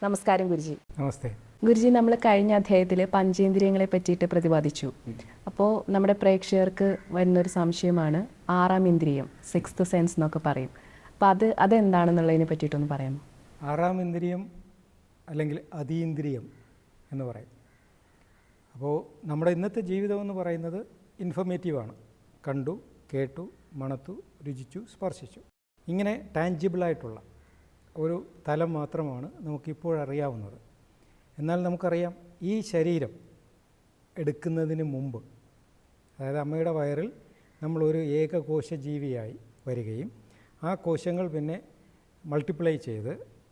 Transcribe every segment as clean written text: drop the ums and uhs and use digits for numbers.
നമസ്കാരം ഗുരുജി. നമസ്തേ ഗുരുജി, നമ്മൾ കഴിഞ്ഞ അധ്യായത്തിൽ പഞ്ചേന്ദ്രിയങ്ങളെ പറ്റിയിട്ട് പ്രതിപാദിച്ചു. അപ്പോൾ നമ്മുടെ പ്രേക്ഷകർക്ക് വരുന്നൊരു സംശയമാണ് ആറാം ഇന്ദ്രിയം, സിക്സ്ത് സെൻസ് എന്നൊക്കെ പറയും. അപ്പോൾ അതെന്താണെന്നുള്ളതിനെ പറ്റിയിട്ടൊന്ന് പറയാമോ? ആറാം ഇന്ദ്രിയം അല്ലെങ്കിൽ അതീന്ദ്രിയം എന്ന് പറയും. അപ്പോൾ നമ്മുടെ ഇന്നത്തെ ജീവിതം എന്ന് പറയുന്നത് ഇൻഫോർമേറ്റീവാണ്. കണ്ടു, കേട്ടു, മണത്തു, രുചിച്ചു, സ്പർശിച്ചു, ഇങ്ങനെ ടാഞ്ചിബിളായിട്ടുള്ള ഒരു തലം മാത്രമാണ് നമുക്കിപ്പോഴറിയാവുന്നത്. എന്നാൽ നമുക്കറിയാം, ഈ ശരീരം എടുക്കുന്നതിന് മുമ്പ്, അതായത് അമ്മയുടെ വയറിൽ നമ്മളൊരു ഏകകോശജീവിയായി വരികയും ആ കോശങ്ങൾ പിന്നെ മൾട്ടിപ്ലൈ ചെയ്ത്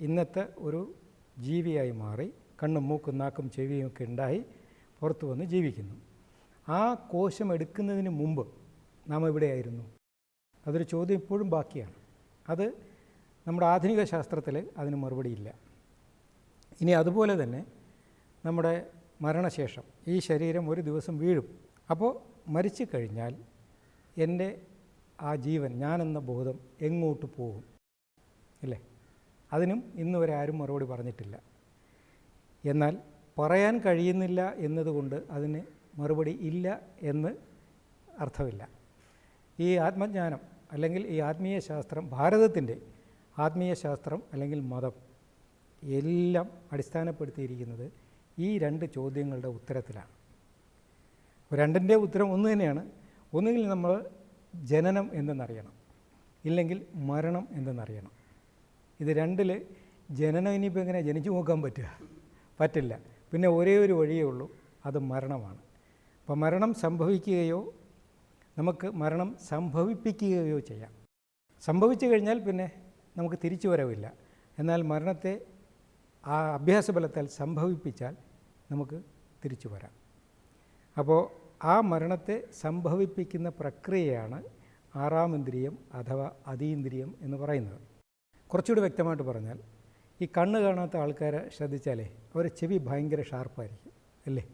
ഇന്നത്തെ ഒരു ജീവിയായി മാറി കണ്ണും മൂക്കും നാക്കും ചെവിയും ഒക്കെ ഉണ്ടായി പുറത്തു വന്ന് ജീവിക്കുന്നു. ആ കോശം എടുക്കുന്നതിന് മുമ്പ് നാം എവിടെയായിരുന്നു? അതൊരു ചോദ്യം ഇപ്പോഴും ബാക്കിയാണ്. അത് നമ്മുടെ ആധുനിക ശാസ്ത്രത്തിൽ അതിന് മറുപടിയില്ല. ഇനി അതുപോലെ തന്നെ നമ്മുടെ മരണശേഷം ഈ ശരീരം ഒരു ദിവസം വീഴും. അപ്പോൾ മരിച്ചു കഴിഞ്ഞാൽ എൻ്റെ ആ ജീവൻ, ഞാനെന്ന ബോധം എങ്ങോട്ട് പോകും? ഇല്ലേ? അതിനും ഇന്ന് വരെ ആരും മറുപടി പറഞ്ഞിട്ടില്ല. എന്നാൽ പറയാൻ കഴിയുന്നില്ല എന്നതുകൊണ്ട് അതിന് മറുപടി ഇല്ല എന്ന് അർത്ഥമില്ല. ഈ ആത്മജ്ഞാനം അല്ലെങ്കിൽ ഈ ആത്മീയ ശാസ്ത്രം, ഭാരതത്തിൻ്റെ ആത്മീയ ശാസ്ത്രം അല്ലെങ്കിൽ മതം എല്ലാം അടിസ്ഥാനപ്പെടുത്തിയിരിക്കുന്നത് ഈ രണ്ട് ചോദ്യങ്ങളുടെ ഉത്തരത്തിലാണ്. രണ്ടിൻ്റെ ഉത്തരം ഒന്ന് തന്നെയാണ്. ഒന്നുകിൽ നമ്മൾ ജനനം എന്തെന്നറിയണം, ഇല്ലെങ്കിൽ മരണം എന്തെന്നറിയണം. ഇത് രണ്ടിൽ ജനനം ഇനിയിപ്പോൾ എങ്ങനെ ജനിച്ചു നോക്കാൻ പറ്റില്ല. പിന്നെ ഒരേ ഒരു വഴിയേ ഉള്ളൂ, അത് മരണമാണ്. അപ്പോൾ മരണം സംഭവിക്കുകയോ നമുക്ക് മരണം സംഭവിപ്പിക്കുകയോ ചെയ്യാം. സംഭവിച്ചു കഴിഞ്ഞാൽ പിന്നെ നമുക്ക് തിരിച്ചു വരവില്ല. എന്നാൽ മരണത്തെ ആ അഭ്യാസബലത്താൽ സംഭവിപ്പിച്ചാൽ നമുക്ക് തിരിച്ചു വരാം. അപ്പോൾ ആ മരണത്തെ സംഭവിപ്പിക്കുന്ന പ്രക്രിയയാണ് ആറാം ഇന്ദ്രിയം അഥവാ അതീന്ദ്രിയം എന്ന് പറയുന്നത്. കുറച്ചുകൂടി വ്യക്തമായിട്ട് പറഞ്ഞാൽ, ഈ കണ്ണ് കാണാത്ത ആൾക്കാരെ ശ്രദ്ധിച്ചാലേ അവരെ ചെവി ഭയങ്കര ഷാർപ്പായിരിക്കും, അല്ലേ?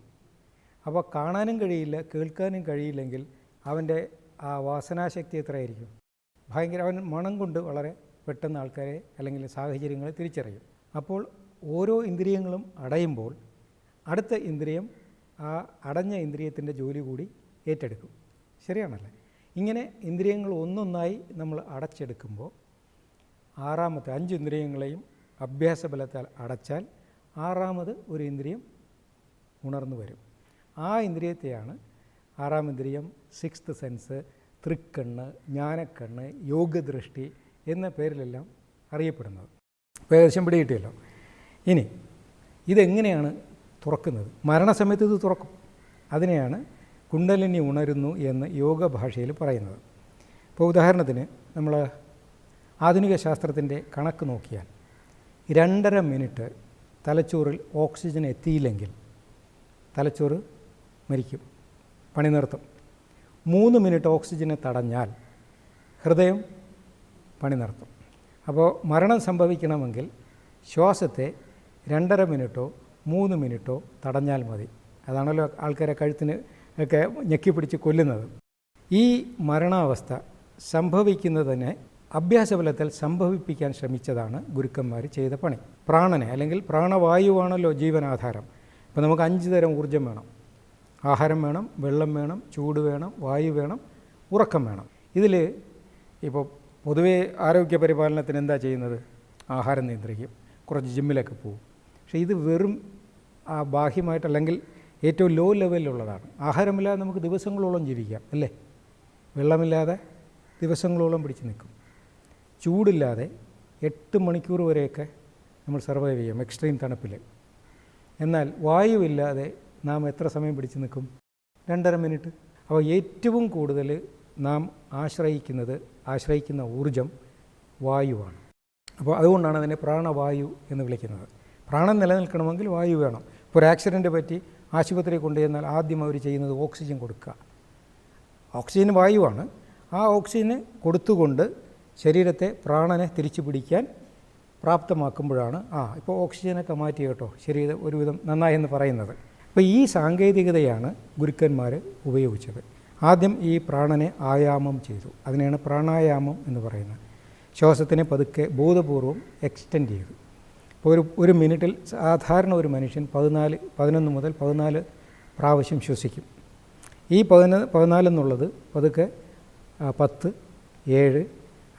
അപ്പോൾ കാണാനും കഴിയില്ല, കേൾക്കാനും കഴിയില്ലെങ്കിൽ അവൻ്റെ ആ വാസനാശക്തി എത്രയായിരിക്കും? ഭയങ്കര. അവൻ മണം കൊണ്ട് വളരെ പെട്ടെന്ന് ആൾക്കാരെ അല്ലെങ്കിൽ സാഹചര്യങ്ങളെ തിരിച്ചറിയും. അപ്പോൾ ഓരോ ഇന്ദ്രിയങ്ങളും അടയുമ്പോൾ അടുത്ത ഇന്ദ്രിയം ആ അടഞ്ഞ ഇന്ദ്രിയത്തിൻ്റെ ജോലി കൂടി ഏറ്റെടുക്കും. ശരിയാണല്ലേ? ഇങ്ങനെ ഇന്ദ്രിയങ്ങൾ ഒന്നൊന്നായി നമ്മൾ അടച്ചെടുക്കുമ്പോൾ ആറാമത്തെ 5 ഇന്ദ്രിയങ്ങളെയും അഭ്യാസബലത്താൽ അടച്ചാൽ ആറാമത് ഒരു ഇന്ദ്രിയം ഉണർന്നു വരും. ആ ഇന്ദ്രിയത്തെയാണ് ആറാം ഇന്ദ്രിയം, സിക്സ്ത് സെൻസ്, തൃക്കണ്ണ്, ജ്ഞാനക്കണ്ണ്, യോഗദൃഷ്ടി എന്ന പേരിലെല്ലാം അറിയപ്പെടുന്നത്. ഇപ്പോൾ ഏകദേശം പിടികിട്ടിയല്ലോ. ഇനി ഇതെങ്ങനെയാണ് തുറക്കുന്നത്? മരണസമയത്ത് ഇത് തുറക്കും. അതിനെയാണ് കുണ്ടലിനി ഉണരുന്നു എന്ന് യോഗ ഭാഷയിൽ പറയുന്നത്. ഇപ്പോൾ ഉദാഹരണത്തിന് നമ്മൾ ആധുനിക ശാസ്ത്രത്തിൻ്റെ കണക്ക് നോക്കിയാൽ 2.5 മിനിറ്റ് തലച്ചോറിൽ ഓക്സിജൻ എത്തിയില്ലെങ്കിൽ തലച്ചോറ് മരിക്കും, പണി നിർത്തും. 3 മിനിറ്റ് ഓക്സിജനെ തടഞ്ഞാൽ ഹൃദയം പണി നിർത്തും. അപ്പോൾ മരണം സംഭവിക്കണമെങ്കിൽ ശ്വാസത്തെ 2.5 മിനിറ്റോ 3 മിനിറ്റോ തടഞ്ഞാൽ മതി. അതാണല്ലോ ആൾക്കാരെ കഴുത്തിന് ഒക്കെ ഞെക്കിപ്പിടിച്ച് കൊല്ലുന്നത്. ഈ മരണാവസ്ഥ സംഭവിക്കുന്നതിനെ അഭ്യാസബലത്തിൽ സംഭവിപ്പിക്കാൻ ശ്രമിച്ചതാണ് ഗുരുക്കന്മാർ ചെയ്ത പണി. പ്രാണനെ അല്ലെങ്കിൽ പ്രാണവായുവാണല്ലോ ജീവനാധാരം. ഇപ്പോൾ നമുക്ക് 5 തരം ഊർജ്ജം വേണം. ആഹാരം വേണം, വെള്ളം വേണം, ചൂട് വേണം, വായു വേണം, ഉറക്കം വേണം. ഇതിൽ ഇപ്പോൾ പൊതുവേ ആരോഗ്യ പരിപാലനത്തിന് എന്താ ചെയ്യുന്നത്? ആഹാരം നിയന്ത്രിക്കും, കുറച്ച് ജിമ്മിലൊക്കെ പോകും. പക്ഷേ ഇത് വെറും ബാഹ്യമായിട്ട് അല്ലെങ്കിൽ ഏറ്റവും ലോ ലെവലിലുള്ളതാണ്. ആഹാരമില്ലാതെ നമുക്ക് ദിവസങ്ങളോളം ജീവിക്കാം, അല്ലേ? വെള്ളമില്ലാതെ ദിവസങ്ങളോളം പിടിച്ച് നിൽക്കും. ചൂടില്ലാതെ 8 മണിക്കൂർ വരെയൊക്കെ നമ്മൾ സർവൈവ് ചെയ്യാം എക്സ്ട്രീം തണുപ്പിൽ. എന്നാൽ വായുവില്ലാതെ നാം എത്ര സമയം പിടിച്ച് നിൽക്കും? 2.5 മിനിറ്റ്. അപ്പോൾ ഏറ്റവും കൂടുതൽ നാം ആശ്രയിക്കുന്ന ഊർജം വായുവാണ്. അപ്പോൾ അതുകൊണ്ടാണ് അതിനെ പ്രാണവായു എന്ന് വിളിക്കുന്നത്. പ്രാണൻ നിലനിൽക്കണമെങ്കിൽ വായു വേണം. ഇപ്പോൾ ഒരു ആക്സിഡൻറ്റ് പറ്റി ആശുപത്രിയിൽ കൊണ്ടുചെന്നാൽ ആദ്യം അവർ ചെയ്യുന്നത് ഓക്സിജൻ കൊടുക്കുക. ഓക്സിജൻ വായുവാണ്. ആ ഓക്സിജന് കൊടുത്തുകൊണ്ട് ശരീരത്തെ, പ്രാണനെ തിരിച്ചു പിടിക്കാൻ പ്രാപ്തമാക്കുമ്പോഴാണ് ഇപ്പോൾ ഓക്സിജനൊക്കെ മാറ്റി കേട്ടോ, ശരീരം ഒരുവിധം നന്നായെന്ന് പറയുന്നത്. അപ്പോൾ ഈ സാങ്കേതികതയാണ് ഗുരുക്കന്മാർ ഉപയോഗിച്ചത്. ആദ്യം ഈ പ്രാണനെ ആയാമം ചെയ്തു. അതിനെയാണ് പ്രാണായാമം എന്ന് പറയുന്നത്. ശ്വാസത്തിനെ പതുക്കെ ബോധപൂർവം എക്സ്റ്റെൻഡ് ചെയ്തു. ഇപ്പോൾ ഒരു മിനിറ്റിൽ സാധാരണ ഒരു മനുഷ്യൻ 11 മുതൽ 14 പ്രാവശ്യം ശ്വസിക്കും. ഈ 14 എന്നുള്ളത് പതുക്കെ 10, 7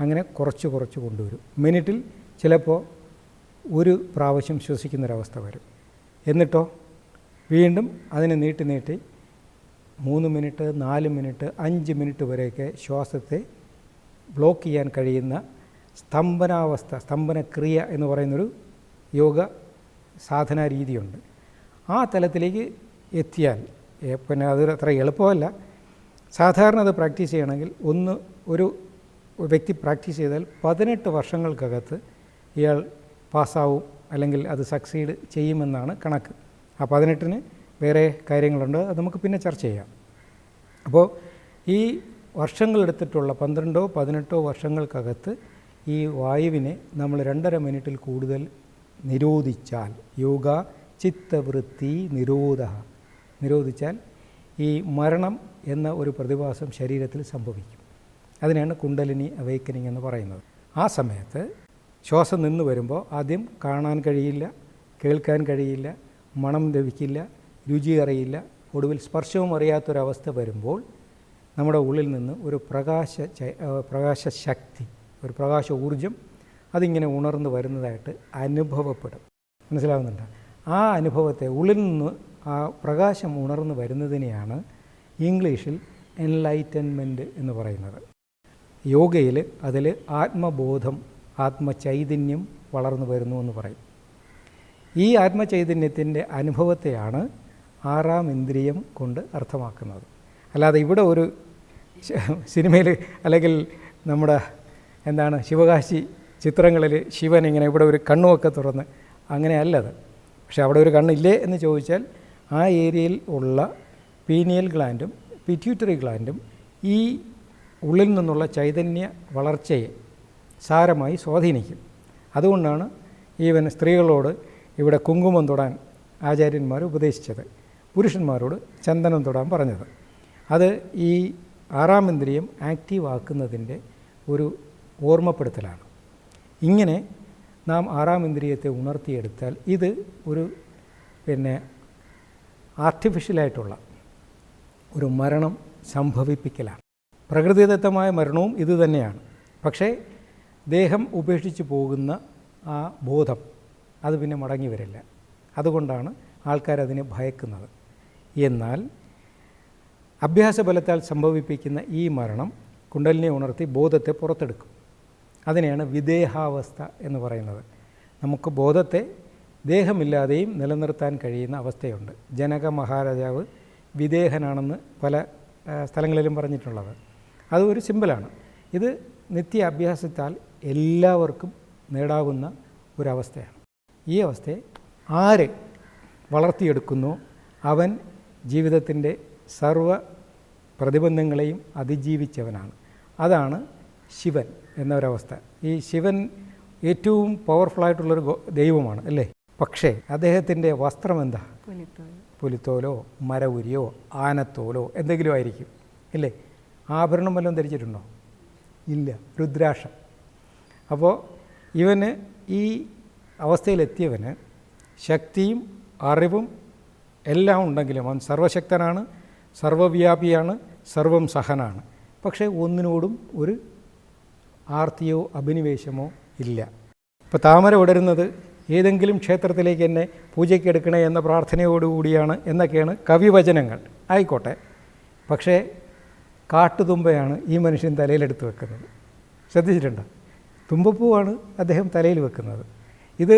അങ്ങനെ കുറച്ച് കൊണ്ടുവരും. മിനിറ്റിൽ ചിലപ്പോൾ 1 പ്രാവശ്യം ശ്വസിക്കുന്നൊരവസ്ഥ വരും. എന്നിട്ടോ വീണ്ടും അതിനെ നീട്ടി 3 മിനിറ്റ്, 4 മിനിറ്റ്, 5 മിനിറ്റ് വരെയൊക്കെ ശ്വാസത്തെ ബ്ലോക്ക് ചെയ്യാൻ കഴിയുന്ന സ്തംഭനക്രിയ എന്ന് പറയുന്നൊരു യോഗ സാധനാ രീതിയുണ്ട്. ആ തലത്തിലേക്ക് എത്തിയാൽ പിന്നെ അത് അത്ര എളുപ്പമല്ല. സാധാരണ അത് പ്രാക്ടീസ് ചെയ്യണമെങ്കിൽ ഒരു വ്യക്തി പ്രാക്ടീസ് ചെയ്താൽ 18 വർഷങ്ങൾക്കകത്ത് ഇയാൾ പാസ്സാവും, അല്ലെങ്കിൽ അത് സക്സീഡ് ചെയ്യുമെന്നാണ് കണക്ക്. ആ 18-ന് വേറെ കാര്യങ്ങളുണ്ട്, അത് നമുക്ക് പിന്നെ ചർച്ച ചെയ്യാം. അപ്പോൾ ഈ വർഷങ്ങളെടുത്തിട്ടുള്ള 12 18 വർഷങ്ങൾക്കകത്ത് ഈ വായുവിനെ നമ്മൾ 2.5 മിനിറ്റിൽ കൂടുതൽ നിരോധിച്ചാൽ, യോഗ ചിത്തവൃത്തി നിരോധിച്ചാൽ ഈ മരണം എന്ന ഒരു പ്രതിഭാസം ശരീരത്തിൽ സംഭവിക്കും. അതിനാണ് കുണ്ടലിനി അവേക്കനിങ് എന്ന് പറയുന്നത്. ആ സമയത്ത് ശ്വാസം നിന്ന് വരുമ്പോൾ ആദ്യം കാണാൻ കഴിയില്ല, കേൾക്കാൻ കഴിയില്ല, മണം ലഭിക്കില്ല, രുചി അറിയില്ല, ഒടുവിൽ സ്പർശവും അറിയാത്തൊരവസ്ഥ വരുമ്പോൾ നമ്മുടെ ഉള്ളിൽ നിന്ന് ഒരു പ്രകാശശക്തി, ഒരു പ്രകാശ ഊർജം അതിങ്ങനെ ഉണർന്നു വരുന്നതായിട്ട് അനുഭവപ്പെടും. മനസ്സിലാവുന്നുണ്ട്? ആ അനുഭവത്തെ, ഉള്ളിൽ നിന്ന് ആ പ്രകാശം ഉണർന്നു വരുന്നതിനെയാണ് ഇംഗ്ലീഷിൽ എൻലൈറ്റൻമെൻറ്റ് എന്ന് പറയുന്നത്. യോഗയിൽ അതിൽ ആത്മബോധം, ആത്മചൈതന്യം വളർന്നു വരുന്നു എന്ന് പറയും. ഈ ആത്മചൈതന്യത്തിൻ്റെ അനുഭവത്തെയാണ് 6-ാം ഇന്ദ്രിയം കൊണ്ട് അർത്ഥമാക്കുന്നത്. അല്ലാതെ ഇവിടെ ഒരു സിനിമയിൽ അല്ലെങ്കിൽ നമ്മുടെ ശിവകാശി ചിത്രങ്ങളിൽ ശിവൻ ഇങ്ങനെ ഇവിടെ ഒരു കണ്ണുമൊക്കെ തുറന്ന് അങ്ങനെയല്ലത്. പക്ഷെ അവിടെ ഒരു കണ്ണില്ലേ എന്ന് ചോദിച്ചാൽ ആ ഏരിയയിൽ ഉള്ള പീനിയൽ ഗ്ലാൻഡും പിറ്റ്യൂട്ടറി ഗ്ലാൻഡും ഈ ഉള്ളിൽ നിന്നുള്ള ചൈതന്യ വളർച്ചയെ സാരമായി സ്വാധീനിക്കും. അതുകൊണ്ടാണ് ഈവൻ സ്ത്രീകളോട് ഇവിടെ കുങ്കുമം തൊടാൻ ആചാര്യന്മാർ ഉപദേശിച്ചത്, പുരുഷന്മാരോട് ചന്ദനം തൊടാൻ പറഞ്ഞത്. അത് ഈ 6-ാം ഇന്ദ്രിയം ആക്റ്റീവ് ആക്കുന്നതിൻ്റെ ഒരു ഓർമ്മപ്പെടുത്തലാണ്. ഇങ്ങനെ നാം 6-ാം ഇന്ദ്രിയത്തെ ഉണർത്തിയെടുത്താൽ ഇത് ഒരു ആർട്ടിഫിഷ്യലായിട്ടുള്ള ഒരു മരണം സംഭവിപ്പിക്കലാണ്. പ്രകൃതിദത്തമായ മരണവും ഇത് തന്നെയാണ്. പക്ഷേ ദേഹം ഉപേക്ഷിച്ച് പോകുന്ന ആ ബോധം അത് പിന്നെ മടങ്ങി വരില്ല. അതുകൊണ്ടാണ് ആൾക്കാരതിനെ ഭയക്കുന്നത്. എന്നാൽ അഭ്യാസബലത്താൽ സംഭവിപ്പിക്കുന്ന ഈ മരണം കുണ്ടലിനെ ഉണർത്തി ബോധത്തെ പുറത്തെടുക്കും. അതിനെയാണ് വിദേഹാവസ്ഥ എന്ന് പറയുന്നത്. നമുക്ക് ബോധത്തെ ദേഹമില്ലാതെയും നിലനിർത്താൻ കഴിയുന്ന അവസ്ഥയുണ്ട്. ജനക മഹാരാജാവ് വിദേഹനാണെന്ന് പല സ്ഥലങ്ങളിലും പറഞ്ഞിട്ടുള്ളത്. അത് ഒരു സിമ്പിളാണ്. ഇത് നിത്യ അഭ്യാസത്താൽ എല്ലാവർക്കും നേടാവുന്ന ഒരവസ്ഥയാണ്. ഈ അവസ്ഥയെ ആര് വളർത്തിയെടുക്കുന്നോ അവൻ ജീവിതത്തിൻ്റെ സർവ പ്രതിബന്ധങ്ങളെയും അതിജീവിച്ചവനാണ്. അതാണ് ശിവൻ എന്നൊരവസ്ഥ. ഈ ശിവൻ ഏറ്റവും പവർഫുള്ളായിട്ടുള്ളൊരു ദൈവമാണ് അല്ലേ? പക്ഷേ അദ്ദേഹത്തിൻ്റെ വസ്ത്രം എന്താ? പുലിത്തോലോ മരവുരിയോ ആനത്തോലോ എന്തെങ്കിലും ആയിരിക്കും ഇല്ലേ? ആഭരണം വല്ലതും ധരിച്ചിട്ടുണ്ടോ? ഇല്ല, രുദ്രാക്ഷം. അപ്പോൾ ഇവന് ഈ അവസ്ഥയിലെത്തിയവന് ശക്തിയും അറിവും എല്ലാം ഉണ്ടെങ്കിലും അവൻ സർവശക്തനാണ്, സർവവ്യാപിയാണ്, സർവം സഹനാണ്. പക്ഷേ ഒന്നിനോടും ഒരു ആർത്തിയോ അഭിനിവേശമോ ഇല്ല. ഇപ്പോൾ താമര വിടരുന്നത് ഏതെങ്കിലും ക്ഷേത്രത്തിലേക്ക് എന്നെ പൂജയ്ക്ക് എടുക്കണേ എന്ന പ്രാർത്ഥനയോടുകൂടിയാണ് എന്നൊക്കെയാണ് കവിവചനങ്ങൾ. ആയിക്കോട്ടെ, പക്ഷേ കാട്ടുതുമ്പയാണ് ഈ മനുഷ്യൻ തലയിലെടുത്ത് വെക്കുന്നത്. ശ്രദ്ധിച്ചിട്ടുണ്ടോ? തുമ്പപ്പൂവാണ് അദ്ദേഹം തലയിൽ വെക്കുന്നത്. ഇത്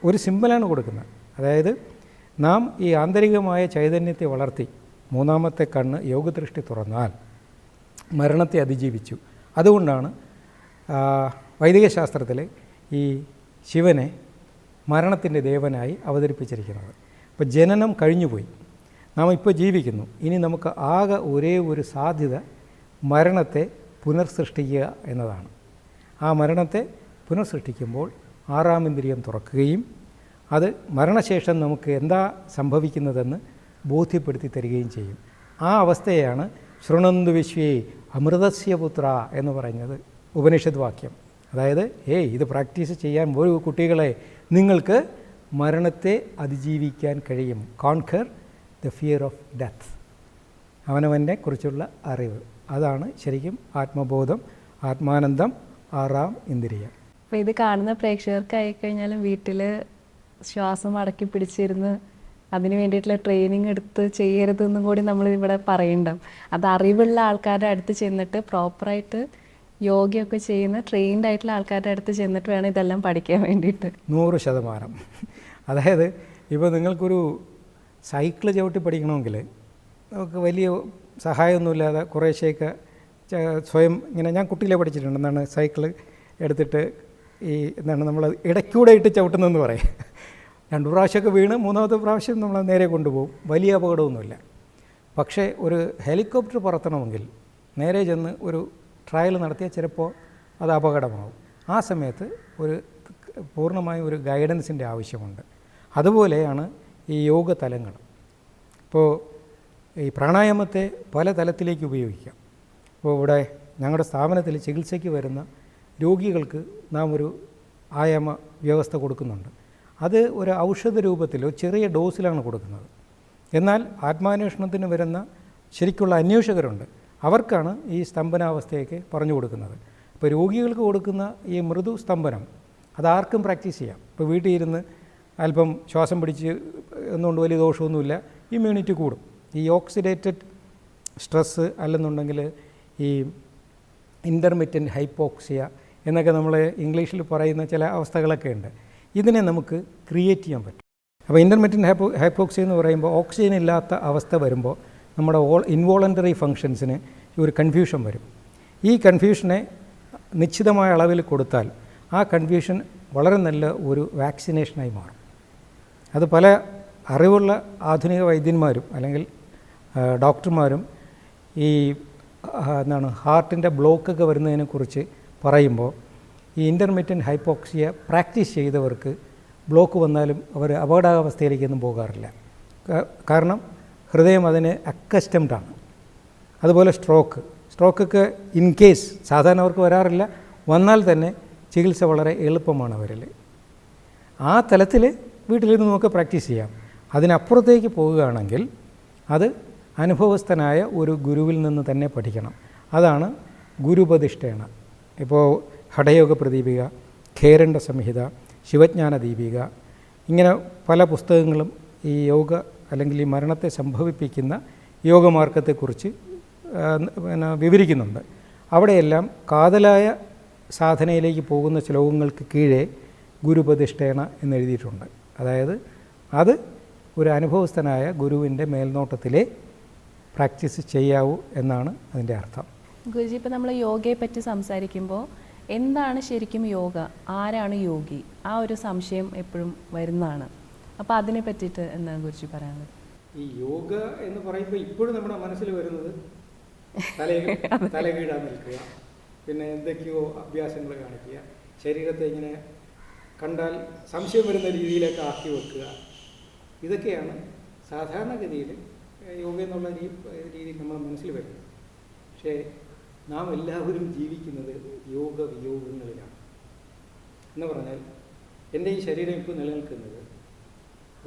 ഒരു സിമ്പലാണ് കൊടുക്കുന്നത്. അതായത് നാം ഈ ആന്തരികമായ ചൈതന്യത്തെ വളർത്തി 3-ാമത്തെ കണ്ണ് യോഗദൃഷ്ടി തുറന്നാൽ മരണത്തെ അതിജീവിച്ചു. അതുകൊണ്ടാണ് വൈദിക ശാസ്ത്രത്തിൽ ഈ ശിവനെ മരണത്തിൻ്റെ ദേവനായി അവതരിപ്പിച്ചിരിക്കുന്നത്. ഇപ്പോൾ ജനനം കഴിഞ്ഞുപോയി, നാം ഇപ്പോൾ ജീവിക്കുന്നു. ഇനി നമുക്ക് ആകെ ഒരേ ഒരു സാധ്യത മരണത്തെ പുനർസൃഷ്ടിക്കുക എന്നതാണ്. ആ മരണത്തെ പുനർസൃഷ്ടിക്കുമ്പോൾ 6-ാം ഇന്ദ്രിയം തുറക്കുകയും അത് മരണശേഷം നമുക്ക് എന്താ സംഭവിക്കുന്നതെന്ന് ബോധ്യപ്പെടുത്തി തരികയും ചെയ്യും. ആ അവസ്ഥയാണ് ശൃണന്തു വിശ്വേ അമൃതസ്യ പുത്ര എന്ന് പറയുന്നത് ഉപനിഷത് വാക്യം. അതായത് ഇത് പ്രാക്ടീസ് ചെയ്യാൻ ഒരു കുട്ടികളെ നിങ്ങൾക്ക് മരണത്തെ അതിജീവിക്കാൻ കഴിയും. Conquer the fear of death. അവനവനെ കുറിച്ചുള്ള അറിവ്, അതാണ് ശരിക്കും ആത്മബോധം, ആത്മാനന്ദം, ആറാം ഇന്ദ്രിയം. അപ്പോൾ ഇത് കാണുന്ന പ്രേക്ഷകർക്കായി കഴിഞ്ഞാലും വീട്ടിൽ ശ്വാസം അടക്കി പിടിച്ചിരുന്ന് അതിന് വേണ്ടിയിട്ടുള്ള ട്രെയിനിങ് എടുത്ത് ചെയ്യരുതെന്നും കൂടി നമ്മൾ ഇവിടെ പറയണ്ടാവും. അത് അറിവുള്ള ആൾക്കാരുടെ അടുത്ത് ചെന്നിട്ട് പ്രോപ്പറായിട്ട് യോഗയൊക്കെ ചെയ്യുന്ന ട്രെയിൻഡ് ആയിട്ടുള്ള ആൾക്കാരുടെ അടുത്ത് ചെന്നിട്ട് വേണം ഇതെല്ലാം പഠിക്കാൻ വേണ്ടിയിട്ട്. 100%. അതായത് ഇപ്പോൾ നിങ്ങൾക്കൊരു സൈക്കിൾ ചവിട്ടി പഠിക്കണമെങ്കിൽ നമുക്ക് വലിയ സഹായമൊന്നുമില്ലാതെ കുറേശ്ശേയൊക്കെ സ്വയം ഇങ്ങനെ, ഞാൻ കുട്ടിയിലെ പഠിച്ചിട്ടുണ്ട്. എന്താണ്, സൈക്കിൾ എടുത്തിട്ട് നമ്മൾ ഇടയ്ക്കൂടെ ഇട്ട് ചവിട്ടുന്നതെന്ന് പറയും. 2 പ്രാവശ്യമൊക്കെ വീണ് 3ാമത്തെ പ്രാവശ്യം നമ്മൾ നേരെ കൊണ്ടുപോകും, വലിയ അപകടമൊന്നുമില്ല. പക്ഷേ ഒരു ഹെലികോപ്റ്റർ പറത്തണമെങ്കിൽ നേരെ ചെന്ന് ഒരു ട്രയൽ നടത്തിയാൽ ചിലപ്പോൾ അത് അപകടമാവും. ആ സമയത്ത് പൂർണ്ണമായും ഒരു ഗൈഡൻസിൻ്റെ ആവശ്യമുണ്ട്. അതുപോലെയാണ് ഈ യോഗ തലങ്ങൾ. ഇപ്പോൾ ഈ പ്രാണായാമത്തെ പല തലത്തിലേക്ക് ഉപയോഗിക്കാം. ഇപ്പോൾ ഇവിടെ ഞങ്ങളുടെ സ്ഥാപനത്തിൽ ചികിത്സയ്ക്ക് വരുന്ന രോഗികൾക്ക് നാം ഒരു ആയാമ വ്യവസ്ഥ കൊടുക്കുന്നുണ്ട്. അത് ഒരു ഔഷധ രൂപത്തിലോ ചെറിയ ഡോസിലാണ് കൊടുക്കുന്നത്. എന്നാൽ ആത്മാന്വേഷണത്തിന് വരുന്ന ശരിക്കുള്ള അന്വേഷകരുണ്ട്, അവർക്കാണ് ഈ സ്തംഭനാവസ്ഥയൊക്കെ പറഞ്ഞു കൊടുക്കുന്നത്. ഇപ്പോൾ രോഗികൾക്ക് കൊടുക്കുന്ന ഈ മൃദു സ്തംഭനം അതാർക്കും പ്രാക്ടീസ് ചെയ്യാം. ഇപ്പോൾ വീട്ടിൽ ഇരുന്ന് അല്പം ശ്വാസം പിടിച്ച് എന്നുകൊണ്ട് വലിയ ദോഷമൊന്നുമില്ല, ഇമ്മ്യൂണിറ്റി കൂടും. ഈ ഓക്സിഡേറ്റഡ് സ്ട്രെസ്സ് അല്ലെന്നുണ്ടെങ്കിൽ ഈ ഇൻ്റർമിറ്റൻറ്റ് ഹൈപ്പോക്സിയ എന്നൊക്കെ നമ്മൾ ഇംഗ്ലീഷിൽ പറയുന്ന ചില അവസ്ഥകളൊക്കെ ഉണ്ട്. ഇതിനെ നമുക്ക് ക്രിയേറ്റ് ചെയ്യാൻ പറ്റും. അപ്പോൾ ഇൻ്റർമിറ്റൻറ്റ് ഹൈപ്പോക്സിയ എന്ന് പറയുമ്പോൾ ഓക്സിജൻ ഇല്ലാത്ത അവസ്ഥ വരുമ്പോൾ നമ്മുടെ ഇൻവോളണ്ടറി ഫങ്ഷൻസിന് ഒരു കൺഫ്യൂഷൻ വരും. ഈ കൺഫ്യൂഷനെ നിശ്ചിതമായ അളവിൽ കൊടുത്താൽ ആ കൺഫ്യൂഷൻ വളരെ നല്ല ഒരു വാക്സിനേഷനായി മാറും. അത് പല അറിവുള്ള ആധുനിക വൈദ്യന്മാരും അല്ലെങ്കിൽ ഡോക്ടർമാരും ഈ ഹാർട്ടിൻ്റെ ബ്ലോക്കൊക്കെ വരുന്നതിനെക്കുറിച്ച് പറയുമ്പോൾ ഈ ഇൻ്റർമിറ്റൻറ്റ് ഹൈപ്പോക്സിയ പ്രാക്ടീസ് ചെയ്തവർക്ക് ബ്ലോക്ക് വന്നാലും അവർ അപകടാവസ്ഥയിലേക്കൊന്നും പോകാറില്ല. കാരണം ഹൃദയം അതിന് അക്കസ്റ്റംഡാണ്. അതുപോലെ സ്ട്രോക്കൊക്കെ ഇൻ കേസ് സാധാരണ അവർക്ക് വരാറില്ല, വന്നാൽ തന്നെ ചികിത്സ വളരെ എളുപ്പമാണ് അവരിൽ. ആ തലത്തിൽ വീട്ടിലിരുന്ന് നമുക്ക് പ്രാക്ടീസ് ചെയ്യാം. അതിനപ്പുറത്തേക്ക് പോവുകയാണെങ്കിൽ അത് അനുഭവസ്ഥനായ ഒരു ഗുരുവിൽ നിന്ന് തന്നെ പഠിക്കണം. അതാണ് ഗുരുപതിഷ്ഠേണ. ഇപ്പോൾ ഹഠയോഗ പ്രദീപിക, ഖേരണ്ഡ സംഹിത, ശിവജ്ഞാന ദീപിക, ഇങ്ങനെ പല പുസ്തകങ്ങളും ഈ യോഗ അല്ലെങ്കിൽ ഈ മരണത്തെ സംഭവിപ്പിക്കുന്ന യോഗമാർഗത്തെക്കുറിച്ച് വിവരിക്കുന്നുണ്ട്. അവിടെയെല്ലാം കാതലായ സാധനയിലേക്ക് പോകുന്ന ശ്ലോകങ്ങൾക്ക് കീഴേ ഗുരുപതിഷ്ഠേണ എന്നെഴുതിയിട്ടുണ്ട്. അതായത് അത് ഒരു അനുഭവസ്ഥനായ ഗുരുവിൻ്റെ മേൽനോട്ടത്തിലേ പ്രാക്ടീസ് ചെയ്യാവൂ എന്നാണ് അതിൻ്റെ അർത്ഥം. ഗുരുജി, ഇപ്പോൾ നമ്മൾ യോഗയെ പറ്റി സംസാരിക്കുമ്പോൾ എന്താണ് ശരിക്കും യോഗ, ആരാണ് യോഗി, ആ ഒരു സംശയം എപ്പോഴും വരുന്നതാണ്. അപ്പോൾ അതിനെ പറ്റിയിട്ട് എന്താണ് ഗുരുജി പറയാനുള്ളത്? ഈ യോഗ എന്ന് പറയുമ്പോൾ ഇപ്പോഴും നമ്മുടെ മനസ്സിൽ വരുന്നത് തലകീഴാൻ നിൽക്കുക, പിന്നെ എന്തൊക്കെയോ അഭ്യാസങ്ങൾ കാണിക്കുക, ശരീരത്തെ ഇങ്ങനെ കണ്ടാൽ സംശയം വരുന്ന രീതിയിലേക്ക് ആക്കി വെക്കുക, ഇതൊക്കെയാണ് സാധാരണഗതിയിൽ യോഗ എന്നുള്ള രീതിയിൽ നമ്മുടെ മനസ്സിൽ വരുന്നത്. പക്ഷേ നാം എല്ലാവരും ജീവിക്കുന്നത് യോഗവിയോഗങ്ങളിലാണ്. എന്ന് പറഞ്ഞാൽ എൻ്റെ ഈ ശരീരം ഇപ്പോൾ നിലനിൽക്കുന്നത്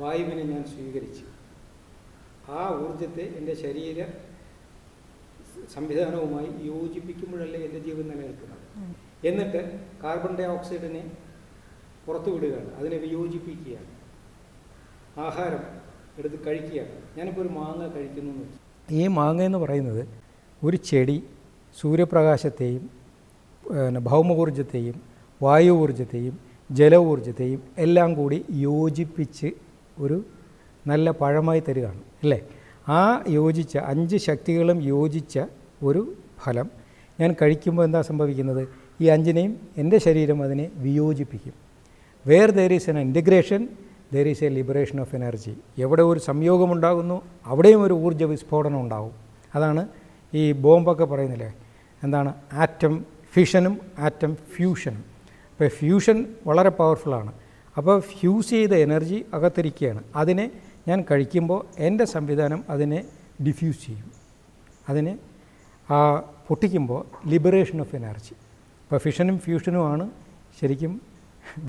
വായുവിനെ ഞാൻ സ്വീകരിച്ച് ആ ഊർജത്തെ എൻ്റെ ശരീര സംവിധാനവുമായി യോജിപ്പിക്കുമ്പോഴല്ലേ എൻ്റെ ജീവൻ നിലനിൽക്കുന്നത്. എന്നിട്ട് കാർബൺ ഡൈ ഓക്സൈഡിനെ പുറത്തു വിടുകയാണ്, അതിനെ വിയോജിപ്പിക്കുകയാണ്, ആഹാരം എടുത്ത് കഴിക്കുകയാണ്. ഞാനിപ്പോൾ ഒരു മാങ്ങ കഴിക്കുന്നു എന്ന് വെച്ചു. ഈ മാങ്ങ എന്ന് പറയുന്നത് ഒരു ചെടി സൂര്യപ്രകാശത്തെയും ഭൗമ ഊർജത്തെയും വായു ഊർജത്തെയും ജല ഊർജത്തെയും എല്ലാം കൂടി യോജിപ്പിച്ച് ഒരു നല്ല പഴമായി തരികയാണ് അല്ലേ. ആ യോജിച്ച 5 ശക്തികളും യോജിച്ച ഒരു ഫലം ഞാൻ കഴിക്കുമ്പോൾ എന്താ സംഭവിക്കുന്നത്? ഈ 5നെയും എൻ്റെ ശരീരം അതിനെ വിയോജിപ്പിക്കും. Where there is an integration there is a liberation of energy. എവിടെ ഒരു സംയോഗമുണ്ടാകുന്നു അവിടെയും ഒരു ഊർജ്ജ വിസ്ഫോടനം ഉണ്ടാവും. അതാണ് ഈ ബോംബൊക്കെ പറയുന്നില്ലേ, എന്താണ് ആറ്റം ഫിഷനും ആറ്റം ഫ്യൂഷനും. അപ്പോൾ ഫ്യൂഷൻ വളരെ പവർഫുള്ളാണ്. അപ്പോൾ ഫ്യൂസ് ചെയ്ത എനർജി അകത്തിരിക്കുകയാണ്. അതിനെ ഞാൻ കഴിക്കുമ്പോൾ എൻ്റെ സംവിധാനം അതിനെ ഡിഫ്യൂസ് ചെയ്യും, അതിനെ പൊട്ടിക്കുമ്പോൾ ലിബറേഷൻ ഓഫ് എനർജി. അപ്പോൾ ഫിഷനും ഫ്യൂഷനുമാണ് ശരിക്കും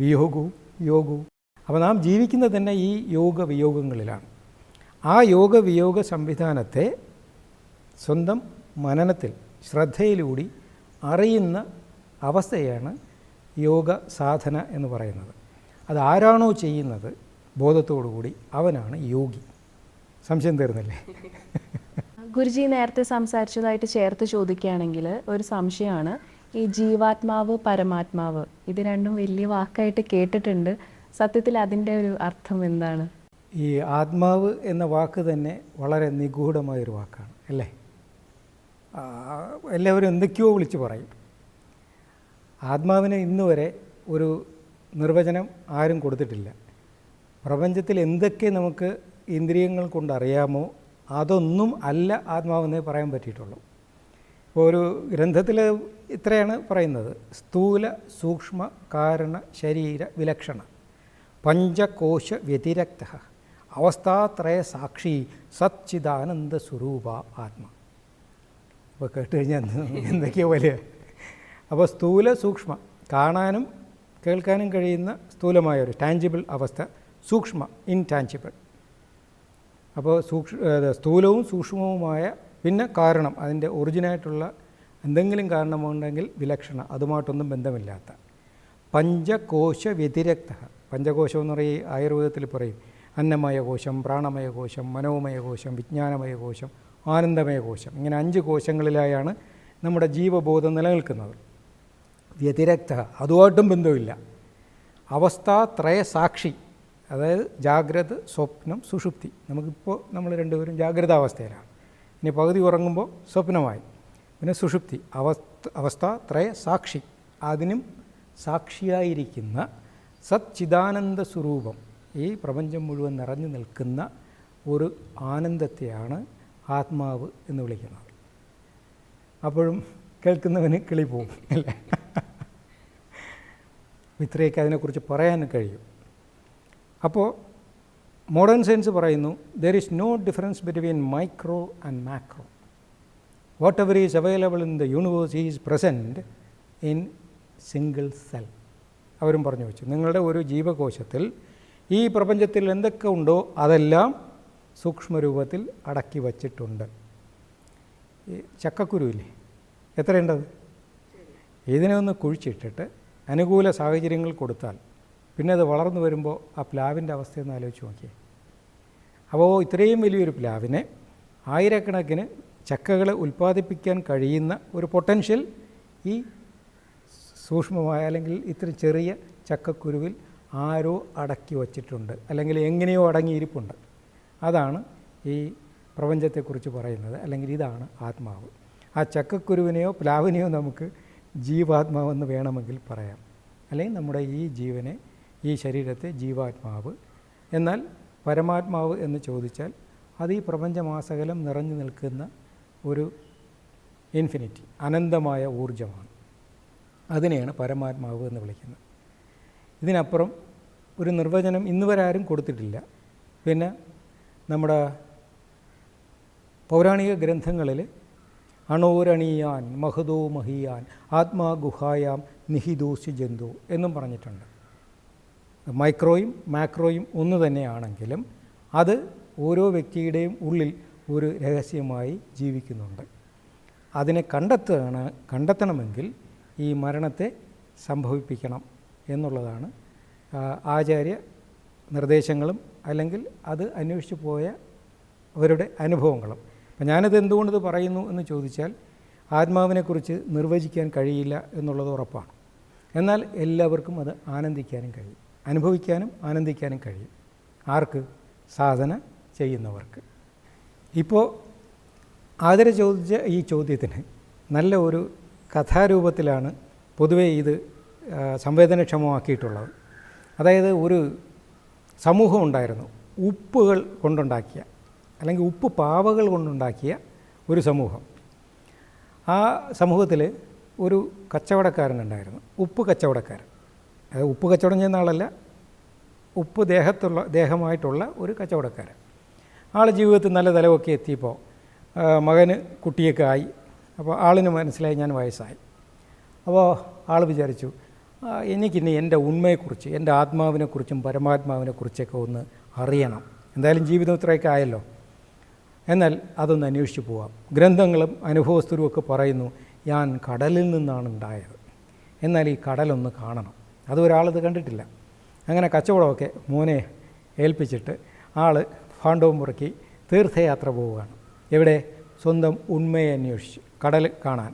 വിയോഗവും യോഗവും. അപ്പോൾ നാം ജീവിക്കുന്നത് തന്നെ ഈ യോഗവിയോഗങ്ങളിലാണ്. ആ യോഗവിയോഗ സംവിധാനത്തെ സ്വന്തം മനനത്തിൽ ശ്രദ്ധയിലൂടി അറിയുന്ന അവസ്ഥയാണ് യോഗ സാധന എന്ന് പറയുന്നത്. അതാരാണോ ചെയ്യുന്നത് ബോധത്തോടുകൂടി അവനാണ് യോഗി. സംശയം തീർന്നില്ലേ? ഗുരുജി നേരത്തെ സംസാരിച്ചതായിട്ട് ചേർത്ത് ചോദിക്കുകയാണെങ്കിൽ ഒരു സംശയമാണ്, ഈ ജീവാത്മാവ് പരമാത്മാവ് ഇത് രണ്ടും വലിയ വാക്കായിട്ട് കേട്ടിട്ടുണ്ട്. സത്യത്തിൽ അതിൻ്റെ ഒരു അർത്ഥം എന്താണ്? ഈ ആത്മാവ് എന്ന വാക്ക് തന്നെ വളരെ നിഗൂഢമായൊരു വാക്കാണ് അല്ലേ? എല്ലാവരും എന്തൊക്കെയോ വിളിച്ച് പറയും. ആത്മാവിന് ഇന്ന് വരെ ഒരു നിർവചനം ആരും കൊടുത്തിട്ടില്ല. പ്രപഞ്ചത്തിൽ എന്തൊക്കെ നമുക്ക് ഇന്ദ്രിയങ്ങൾ കൊണ്ടറിയാമോ അതൊന്നും അല്ല ആത്മാവെന്നേ പറയാൻ പറ്റിയിട്ടുള്ളൂ. ഇപ്പോൾ ഒരു ഗ്രന്ഥത്തിൽ ഇത്രയാണ് പറയുന്നത്: സ്ഥൂല സൂക്ഷ്മ കാരണ ശരീര വിലക്ഷണ പഞ്ചകോശ വ്യതിരക്ത അവസ്ഥാത്രയ സാക്ഷി സച്ചിദാനന്ദ സ്വരൂപ ആത്മ. അപ്പോൾ കേട്ട് കഴിഞ്ഞാൽ എന്തൊക്കെയോ വലിയ. അപ്പോൾ സ്ഥൂല സൂക്ഷ്മ, കാണാനും കേൾക്കാനും കഴിയുന്ന സ്ഥൂലമായ ഒരു ടാഞ്ചിബിൾ അവസ്ഥ, സൂക്ഷ്മ ഇൻടാഞ്ചിബിൾ. അപ്പോൾ സ്ഥൂലവും സൂക്ഷ്മവുമായ, പിന്നെ കാരണം അതിൻ്റെ ഒറിജിനായിട്ടുള്ള എന്തെങ്കിലും കാരണമുണ്ടെങ്കിൽ വിലക്ഷണ, അതുമായിട്ടൊന്നും ബന്ധമില്ലാത്ത, പഞ്ചകോശ വ്യതിരക്ത. പഞ്ചകോശം എന്ന് പറയും ആയുർവേദത്തിൽ പറയും അന്നമയ കോശം, പ്രാണമയ കോശം, മനോമയ കോശം, വിജ്ഞാനമയ കോശം, ആനന്ദമയ കോശം. ഇങ്ങനെ 5 കോശങ്ങളിലായാണ് നമ്മുടെ ജീവബോധം നിലനിൽക്കുന്നത്. വ്യതിരക്ത, അതുമായിട്ടും ബന്ധമില്ല. അവസ്ഥാത്രയ സാക്ഷി, അതായത് ജാഗ്രത, സ്വപ്നം, സുഷുപ്തി. നമുക്കിപ്പോൾ നമ്മൾ രണ്ടുപേരും ജാഗ്രതാവസ്ഥയിലാണ്. ഇനി പകുതി ഉറങ്ങുമ്പോൾ സ്വപ്നമായി, പിന്നെ സുഷുപ്തി. അവസ്ഥാത്രയ സാക്ഷി, അതിനും സാക്ഷിയായിരിക്കുന്ന സച്ചിദാനന്ദ സ്വരൂപം, ഈ പ്രപഞ്ചം മുഴുവൻ നിറഞ്ഞു നിൽക്കുന്ന ഒരു ആനന്ദത്തെയാണ് ആത്മാവ് എന്ന് വിളിക്കുന്നത്. അപ്പോഴും കേൾക്കുന്നവന് കിളി പോവും അല്ലേ? ഇത്രയൊക്കെ അതിനെക്കുറിച്ച് പറയാൻ കഴിയും. അപ്പോൾ മോഡേൺ സയൻസ് പറയുന്നു there is no difference between micro and macro. Whatever is available in the universe is present in single cell. അവരും പറഞ്ഞു വെച്ചു, നിങ്ങളുടെ ഒരു ജീവകോശത്തിൽ ഈ പ്രപഞ്ചത്തിൽ എന്തൊക്കെ ഉണ്ടോ അതെല്ലാം സൂക്ഷ്മരൂപത്തിൽ അടക്കി വച്ചിട്ടുണ്ട്. ഈ ചക്കക്കുരുവില്ലേ, എത്രയുണ്ടത്? ഇതിനെ ഒന്ന് കുഴിച്ചിട്ടിട്ട് അനുകൂല സാഹചര്യങ്ങൾ കൊടുത്താൽ പിന്നെ അത് വളർന്നു വരുമ്പോൾ ആ പ്ലാവിൻ്റെ അവസ്ഥയൊന്ന് ആലോചിച്ച് നോക്കിയേ. അപ്പോൾ ഇത്രയും വലിയൊരു പ്ലാവിനെ ആയിരക്കണക്കിന് ചക്കകളെ ഉൽപ്പാദിപ്പിക്കാൻ കഴിയുന്ന ഒരു പൊട്ടൻഷ്യൽ ഈ സൂക്ഷ്മമായ അല്ലെങ്കിൽ ഇത്ര ചെറിയ ചക്കക്കുരുവിൽ ആരോ അടക്കി വച്ചിട്ടുണ്ട്, അല്ലെങ്കിൽ എങ്ങനെയോ അടങ്ങിയിരിപ്പുണ്ട്. അതാണ് ഈ പ്രപഞ്ചത്തെക്കുറിച്ച് പറയുന്നത്, അല്ലെങ്കിൽ ഇതാണ് ആത്മാവ്. ആ ചക്കക്കുരുവിനെയോ പ്ലാവിനെയോ നമുക്ക് ജീവാത്മാവെന്ന് വേണമെങ്കിൽ പറയാം, അല്ലെങ്കിൽ നമ്മുടെ ഈ ജീവനെ, ഈ ശരീരത്തെ ജീവാത്മാവ്. എന്നാൽ പരമാത്മാവ് എന്ന് ചോദിച്ചാൽ അത് ഈ പ്രപഞ്ചമാസകലം നിറഞ്ഞു നിൽക്കുന്ന ഒരു ഇൻഫിനിറ്റി, അനന്തമായ ഊർജ്ജമാണ്. അതിനെയാണ് പരമാത്മാവ് എന്ന് വിളിക്കുന്നത്. ഇതിനപ്പുറം ഒരു നിർവചനം ഇന്ന് വരെ ആരും കൊടുത്തിട്ടില്ല. പിന്നെ നമ്മുടെ പൗരാണിക ഗ്രന്ഥങ്ങളിൽ അണോരണീയാൻ മഹദോ മഹിയാൻ ആത്മാ ഗുഹായാം നിഹിതോസ്യ ജന്തു എന്നും പറഞ്ഞിട്ടുണ്ട്. മൈക്രോയും മാക്രോയും ഒന്ന് തന്നെയാണെങ്കിലും അത് ഓരോ വ്യക്തിയുടെയും ഉള്ളിൽ ഒരു രഹസ്യമായി ജീവിക്കുന്നുണ്ട്. അതിനെ കണ്ടെത്തണമെങ്കിൽ ഈ മരണത്തെ സംഭവിപ്പിക്കണം എന്നുള്ളതാണ് ആചാര്യ നിർദ്ദേശങ്ങളും, അല്ലെങ്കിൽ അത് അന്വേഷിച്ച് പോയ അവരുടെ അനുഭവങ്ങളും. അപ്പം ഞാനിത് എന്തുകൊണ്ടിത് പറയുന്നു എന്ന് ചോദിച്ചാൽ ആത്മാവിനെക്കുറിച്ച് നിർവചിക്കാൻ കഴിയില്ല എന്നുള്ളത് ഉറപ്പാണ്. എന്നാൽ എല്ലാവർക്കും അത് ആനന്ദിക്കാനും കഴിയും, അനുഭവിക്കാനും ആനന്ദിക്കാനും കഴിയും. ആർക്ക്? സാധന ചെയ്യുന്നവർക്ക്. ഇപ്പോൾ ആദര ചോദിച്ച ഈ ചോദ്യത്തിന് നല്ല ഒരു കഥാരൂപത്തിലാണ് പൊതുവേ ഇത് സംവേദനക്ഷമമാക്കിയിട്ടുള്ളത്. അതായത് ഒരു സമൂഹം ഉണ്ടായിരുന്നു, ഉപ്പുകൾ കൊണ്ടുണ്ടാക്കിയ, അല്ലെങ്കിൽ ഉപ്പ് പാവകൾ കൊണ്ടുണ്ടാക്കിയ ഒരു സമൂഹം. ആ സമൂഹത്തിൽ ഒരു കച്ചവടക്കാരനുണ്ടായിരുന്നു, ഉപ്പ് കച്ചവടക്കാരൻ. അത് ഉപ്പ് കച്ചവടം ചെയ്യുന്ന ആളല്ല, ഉപ്പ് ദേഹമായിട്ടുള്ള ഒരു കച്ചവടക്കാരൻ. ആൾ ജീവിതത്തിൽ നല്ല തലമൊക്കെ എത്തിയപ്പോൾ മകന് കുട്ടിയൊക്കെ ആയി. അപ്പോൾ ആളിന് മനസ്സിലായി ഞാൻ വയസ്സായി. അപ്പോൾ ആൾ വിചാരിച്ചു എനിക്കിനി എൻ്റെ ഉണ്മയെക്കുറിച്ച്, എൻ്റെ ആത്മാവിനെക്കുറിച്ചും പരമാത്മാവിനെക്കുറിച്ചൊക്കെ ഒന്ന് അറിയണം. എന്തായാലും ജീവിതം ഇത്രയൊക്കെ ആയല്ലോ, എന്നാൽ അതൊന്ന് അന്വേഷിച്ച് പോവാം. ഗ്രന്ഥങ്ങളും അനുഭവസ്ഥരും ഒക്കെ പറയുന്നു ഞാൻ കടലിൽ നിന്നാണ് ഉണ്ടായത്, എന്നാൽ ഈ കടലൊന്ന് കാണണം. അത് ഒരാളിത് കണ്ടിട്ടില്ല. അങ്ങനെ കച്ചവടമൊക്കെ മോനെ ഏൽപ്പിച്ചിട്ട് ആൾ ഭാണ്ഡവും മുറുക്കി തീർത്ഥയാത്ര പോവുകയാണ്. എവിടെ? സ്വന്തം ഉണ്മയെ അന്വേഷിച്ച് കടൽ കാണാൻ.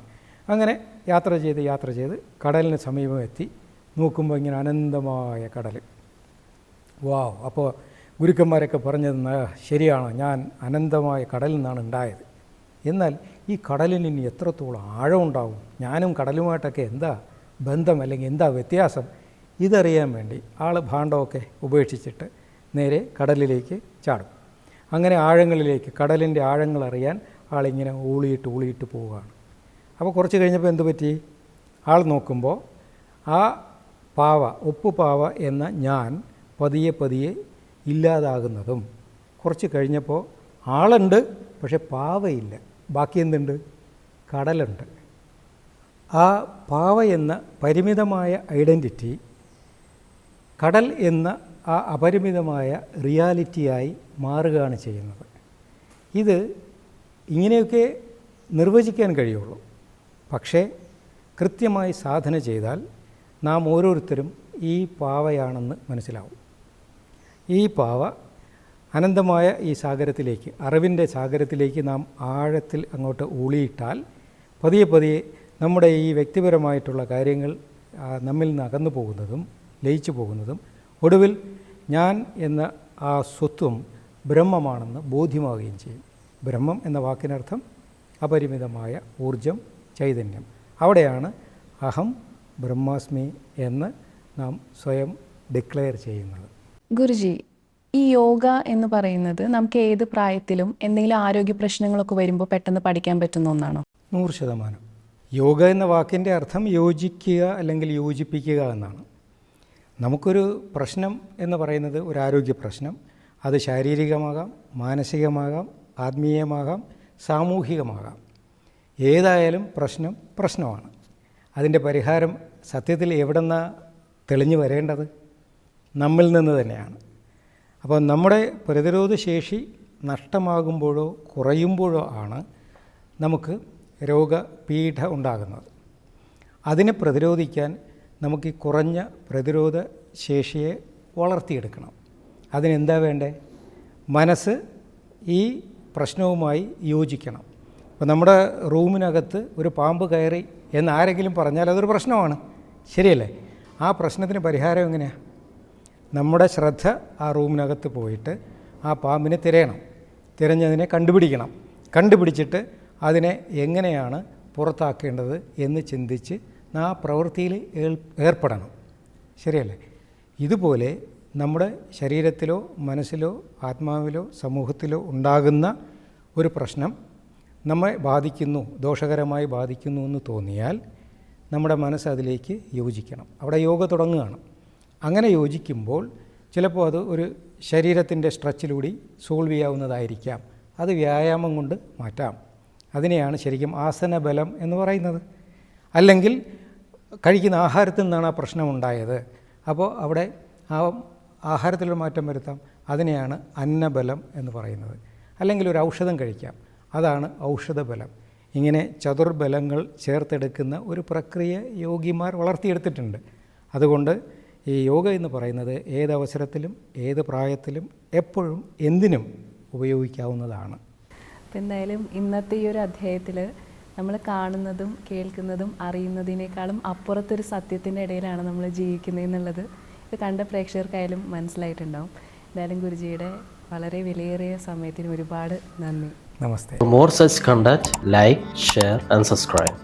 അങ്ങനെ യാത്ര ചെയ്ത് കടലിന് സമീപം എത്തി. നോക്കുമ്പോൾ ഇങ്ങനെ അനന്തമായ കടൽ. വാവ്! അപ്പോൾ ഗുരുക്കന്മാരൊക്കെ പറഞ്ഞത് ശരിയാണ്, ഞാൻ അനന്തമായ കടലിൽ നിന്നാണ് ഉണ്ടായത്. എന്നാൽ ഈ കടലിന് ഇനി എത്രത്തോളം ആഴമുണ്ടാവും, ഞാനും കടലുമായിട്ടൊക്കെ എന്താ ബന്ധം, അല്ലെങ്കിൽ എന്താ വ്യത്യാസം, ഇതറിയാൻ വേണ്ടി ആൾ ഭാണ്ഡമൊക്കെ ഉപേക്ഷിച്ചിട്ട് നേരെ കടലിലേക്ക് ചാടും. അങ്ങനെ ആഴങ്ങളിലേക്ക്, കടലിൻ്റെ ആഴങ്ങൾ അറിയാൻ ആളിങ്ങനെ ഊളിയിട്ട് പോവുകയാണ്. അപ്പോൾ കുറച്ച് കഴിഞ്ഞപ്പോൾ എന്ത് പറ്റി? ആൾ നോക്കുമ്പോൾ ആ പാവ, ഒപ്പുപാവ എന്ന ഞാൻ പതിയെ ഇല്ലാതാകുന്നതും, കുറച്ച് കഴിഞ്ഞപ്പോൾ ആളുണ്ട്, പക്ഷെ പാവയില്ല. ബാക്കി എന്തുണ്ട്? കടലുണ്ട്. ആ പാവ എന്ന പരിമിതമായ ഐഡൻറ്റിറ്റി കടൽ എന്ന ആ അപരിമിതമായ റിയാലിറ്റിയായി മാറുകയാണ് ചെയ്യുന്നത്. ഇത് ഇങ്ങനെയൊക്കെ നിർവചിക്കാൻ കഴിയുള്ളൂ. പക്ഷേ കൃത്യമായി സാധന ചെയ്താൽ നാം ഓരോരുത്തരും ഈ പാവയാണെന്ന് മനസ്സിലാവും. ഈ പാവ അനന്തമായ ഈ സാഗരത്തിലേക്ക്, അറിവിൻ്റെ സാഗരത്തിലേക്ക് നാം ആഴത്തിൽ അങ്ങോട്ട് ഊളിയിട്ടാൽ പതിയെ നമ്മുടെ ഈ വ്യക്തിപരമായിട്ടുള്ള കാര്യങ്ങൾ നമ്മിൽ നിന്ന് അകന്നു പോകുന്നതും ലയിച്ചു പോകുന്നതും ഒടുവിൽ ഞാൻ എന്ന ആ സ്വത്വം ബ്രഹ്മമാണെന്ന് ബോധ്യമാവുകയും ചെയ്യും. ബ്രഹ്മം എന്ന വാക്കിനർത്ഥം അപരിമിതമായ ഊർജം, ചൈതന്യം. അവിടെയാണ് അഹം ബ്രഹ്മാസ്മി എന്ന് നാം സ്വയം ഡിക്ലെയർ ചെയ്യുന്നത്. ഗുരുജി, ഈ യോഗ എന്ന് പറയുന്നത് നമുക്ക് ഏത് പ്രായത്തിലും എന്തെങ്കിലും ആരോഗ്യ പ്രശ്നങ്ങളൊക്കെ വരുമ്പോൾ പെട്ടെന്ന് പഠിക്കാൻ പറ്റുന്ന ഒന്നാണോ? 100%. യോഗ എന്ന വാക്കിൻ്റെ അർത്ഥം യോജിക്കുക അല്ലെങ്കിൽ യോജിപ്പിക്കുക എന്നാണ്. നമുക്കൊരു പ്രശ്നം എന്ന് പറയുന്നത് ഒരു ആരോഗ്യ പ്രശ്നം. അത് ശാരീരികമാകാം, മാനസികമാകാം, ആത്മീയമാകാം, സാമൂഹികമാകാം. ഏതായാലും പ്രശ്നമാണ്. അതിൻ്റെ പരിഹാരം സത്യത്തിൽ എവിടെന്നാണ് തെളിഞ്ഞു വരേണ്ടത്? നമ്മിൽ നിന്ന് തന്നെയാണ്. അപ്പോൾ നമ്മുടെ പ്രതിരോധശേഷി നഷ്ടമാകുമ്പോഴോ കുറയുമ്പോഴോ ആണ് നമുക്ക് രോഗപീഠ ഉണ്ടാകുന്നത്. അതിനെ പ്രതിരോധിക്കാൻ നമുക്ക് ഈ കുറഞ്ഞ പ്രതിരോധ ശേഷിയെ വളർത്തിയെടുക്കണം. അതിനെന്താ വേണ്ടേ? മനസ്സ് ഈ പ്രശ്നവുമായി യോജിക്കണം. ഇപ്പോൾ നമ്മുടെ റൂമിനകത്ത് ഒരു പാമ്പ് കയറി എന്ന് ആരെങ്കിലും പറഞ്ഞാൽ അതൊരു പ്രശ്നമാണ്, ശരിയല്ലേ? ആ പ്രശ്നത്തിന് പരിഹാരം എങ്ങനെയാണ്? നമ്മുടെ ശ്രദ്ധ ആ റൂമിനകത്ത് പോയിട്ട് ആ പാമ്പിനെ തിരഞ്ഞതിനെ കണ്ടുപിടിച്ചിട്ട് അതിനെ എങ്ങനെയാണ് പുറത്താക്കേണ്ടത് എന്ന് ചിന്തിച്ച് ആ പ്രവൃത്തിയിൽ ഏർപ്പെടണം, ശരിയല്ലേ? ഇതുപോലെ നമ്മുടെ ശരീരത്തിലോ മനസ്സിലോ ആത്മാവിലോ സമൂഹത്തിലോ ഉണ്ടാകുന്ന ഒരു പ്രശ്നം നമ്മെ ബാധിക്കുന്നു, ദോഷകരമായി ബാധിക്കുന്നു എന്ന് തോന്നിയാൽ നമ്മുടെ മനസ്സ് അതിലേക്ക് യോജിക്കണം. അവിടെ യോഗ തുടങ്ങുകയാണ്. അങ്ങനെ യോജിക്കുമ്പോൾ ചിലപ്പോൾ അത് ഒരു ശരീരത്തിൻ്റെ സ്ട്രെച്ചിലൂടെ സോൾവ് ചെയ്യാവുന്നതായിരിക്കാം. അത് വ്യായാമം കൊണ്ട് മാറ്റാം. അതിനെയാണ് ശരിക്കും ആസനബലം എന്ന് പറയുന്നത്. അല്ലെങ്കിൽ കഴിക്കുന്ന ആഹാരത്തിൽ നിന്നാണ് ആ പ്രശ്നമുണ്ടായത്, അപ്പോൾ അവിടെ ആ ആഹാരത്തിലൊരു മാറ്റം വരുത്താം. അതിനെയാണ് അന്നബലം എന്ന് പറയുന്നത്. അല്ലെങ്കിൽ ഒരു ഔഷധം കഴിക്കാം, അതാണ് ഔഷധബലം. ഇങ്ങനെ ചതുർബലങ്ങൾ ചേർത്തെടുക്കുന്ന ഒരു പ്രക്രിയ യോഗിമാർ വളർത്തിയെടുത്തിട്ടുണ്ട്. അതുകൊണ്ട് ഈ യോഗ എന്ന് പറയുന്നത് ഏതവസരത്തിലും ഏത് പ്രായത്തിലും എപ്പോഴും എന്തിനും ഉപയോഗിക്കാവുന്നതാണ്. അപ്പോൾ എന്തായാലും ഇന്നത്തെ ഈ ഒരു അധ്യായത്തിൽ നമ്മൾ കാണുന്നതും കേൾക്കുന്നതും അറിയുന്നതിനേക്കാളും അപ്പുറത്തൊരു സത്യത്തിൻ്റെ ഇടയിലാണ് നമ്മൾ ജീവിക്കുന്നതെന്നുള്ളത് ഇത് കണ്ട പ്രേക്ഷകർക്കായാലും മനസ്സിലായിട്ടുണ്ടാവും. എന്തായാലും ഗുരുജിയുടെ വളരെ വിലയേറിയ സമയത്തിന് ഒരുപാട് നന്ദി. നമസ്തേ. For more such content, like, share and subscribe.